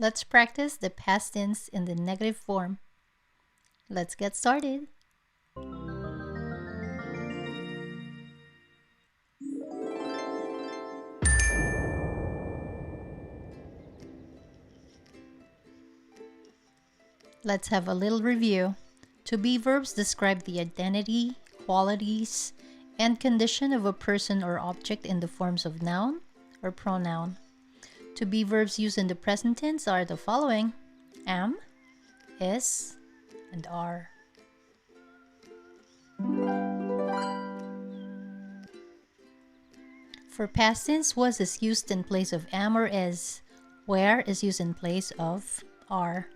Let's practice the past tense in the negative form. Let's get started. Let's have a little review. To be verbs describe the identity, qualities, and condition of a person or object in the forms of noun or pronoun. To be verbs used in the present tense are the following: am, is, and are. For past tense, was is used in place of am or is. Where is used in place of are.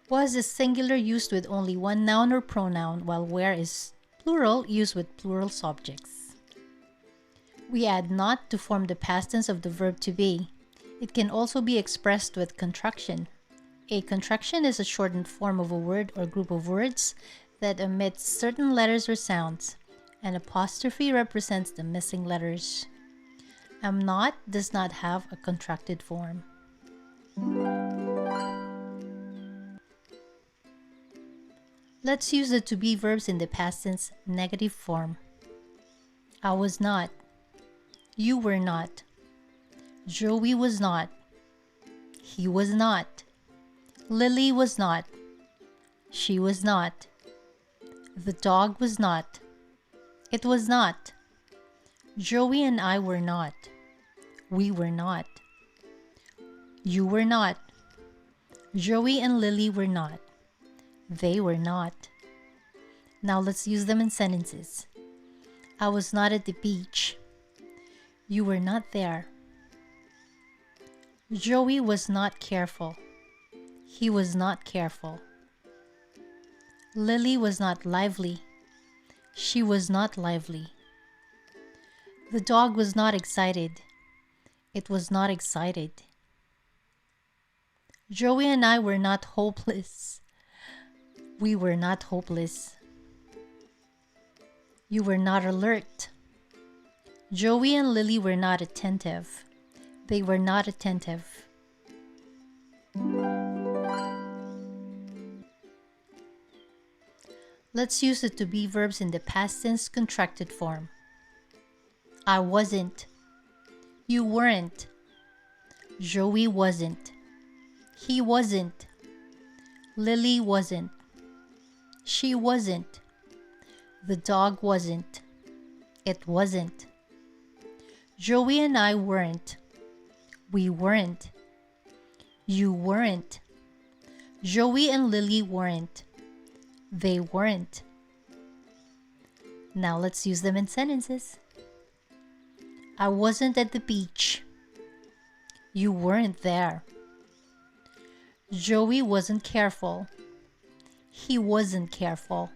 Was is singular used with only one noun or pronoun, while where is plural used with plural subjects. We add not to form the past tense of the verb to be. It can also be expressed with contraction. A contraction is a shortened form of a word or group of words that omits certain letters or sounds. An apostrophe represents the missing letters. Am not does not have a contracted form. Let's use the to be verbs in the past tense negative form. I was not. You were not. Joey was not. He was not. Lily was not. She was not. The dog was not. It was not. Joey and I were not. We were not. You were not. Joey and Lily were not. They were not. Now let's use them in sentences. I was not at the beach. You were not there. Joey was not careful. He was not careful. Lily was not lively. She was not lively. The dog was not excited. It was not excited. Joey and I were not hopeless. We were not hopeless. You were not alert. Joey and Lily were not attentive. They were not attentive. Let's use the to be verbs in the past tense contracted form. I wasn't. You weren't. Joey wasn't. He wasn't. Lily wasn't. She wasn't. The dog wasn't. It wasn't. Joey and I weren't. We weren't. You weren't. Joey and Lily weren't. They weren't. Now let's use them in sentences. I wasn't at the beach. You weren't there. Joey wasn't careful. He wasn't careful.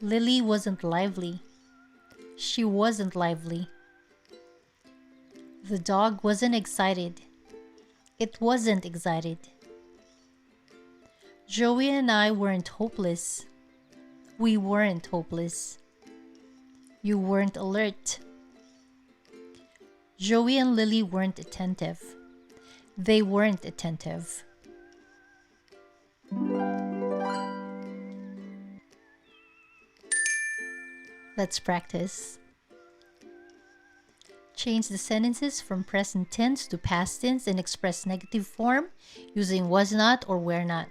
Lily wasn't lively. She wasn't lively. The dog wasn't excited. It wasn't excited. Joey and I weren't hopeless. We weren't hopeless. You weren't alert. Joey and Lily weren't attentive. They weren't attentive. Let's practice. Change the sentences from present tense to past tense and express negative form using was not or were not.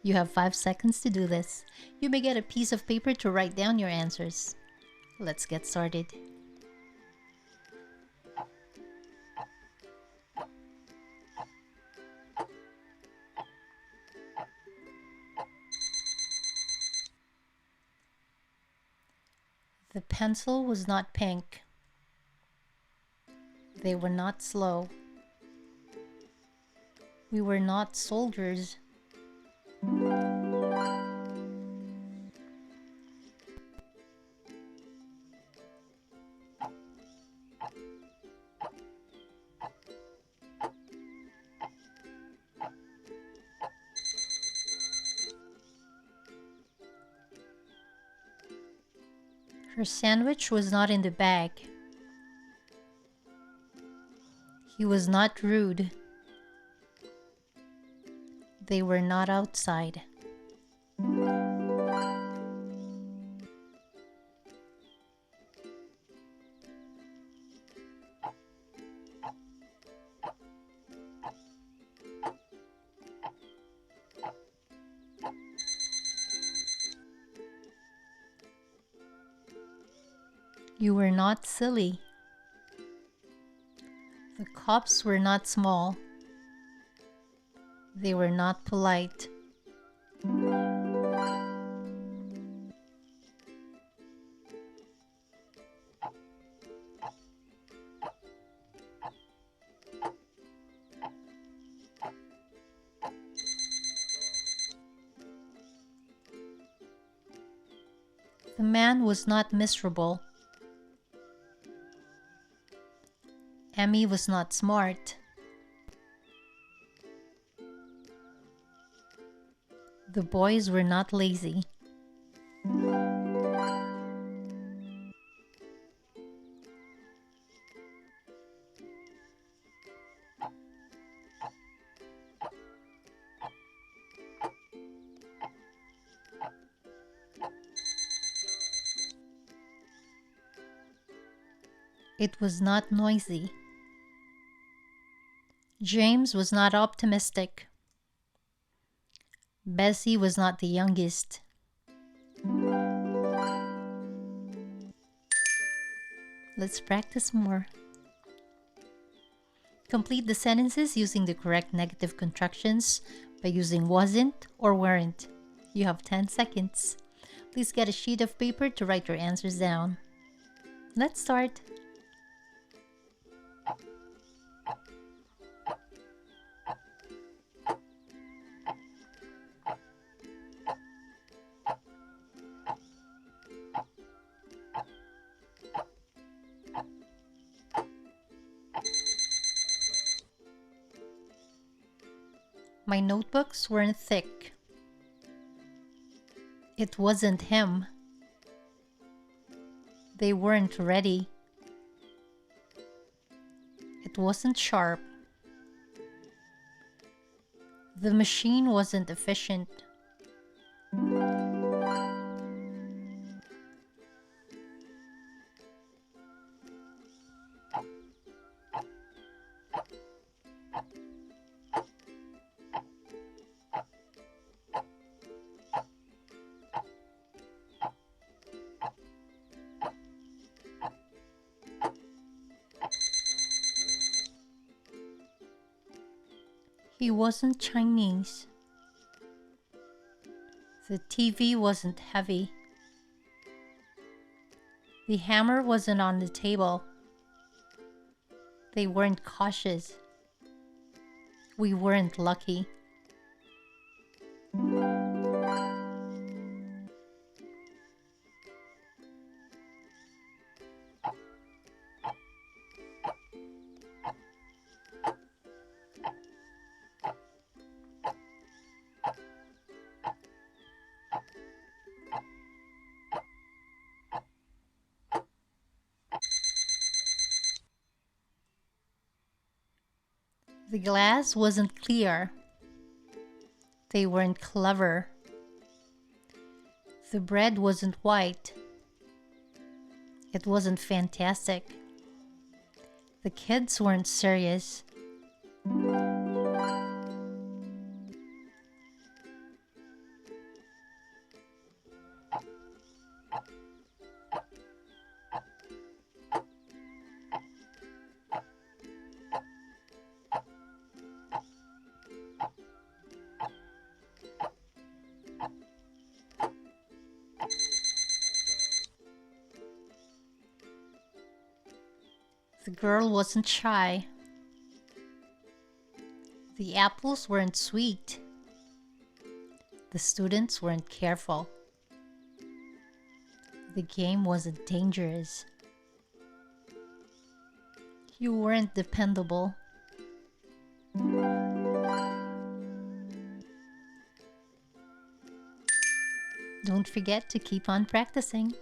You have 5 seconds to do this. You may get a piece of paper to write down your answers. Let's get started. The pencil was not pink. They were not slow. We were not soldiers. Her sandwich was not in the bag. He was not rude. They were not outside. You were not silly. The cups were not small. They were not polite. The man was not miserable. Emmy was not smart. The boys were not lazy. It was not noisy. James was not optimistic. Bessie was not the youngest. Let's practice more. Complete the sentences using the correct negative contractions by using wasn't or weren't. You have 10 seconds. Please get a sheet of paper to write your answers down. Let's start. My notebooks weren't thick. It wasn't him. They weren't ready. It wasn't sharp. The machine wasn't efficient. He wasn't Chinese. The TV wasn't heavy. The hammer wasn't on the table. They weren't cautious. We weren't lucky. The glass wasn't clear. They weren't clever. The bread wasn't white. It wasn't fantastic. The kids weren't serious. The girl wasn't shy. The apples weren't sweet. The students weren't careful. The game wasn't dangerous. You weren't dependable. Don't forget to keep on practicing.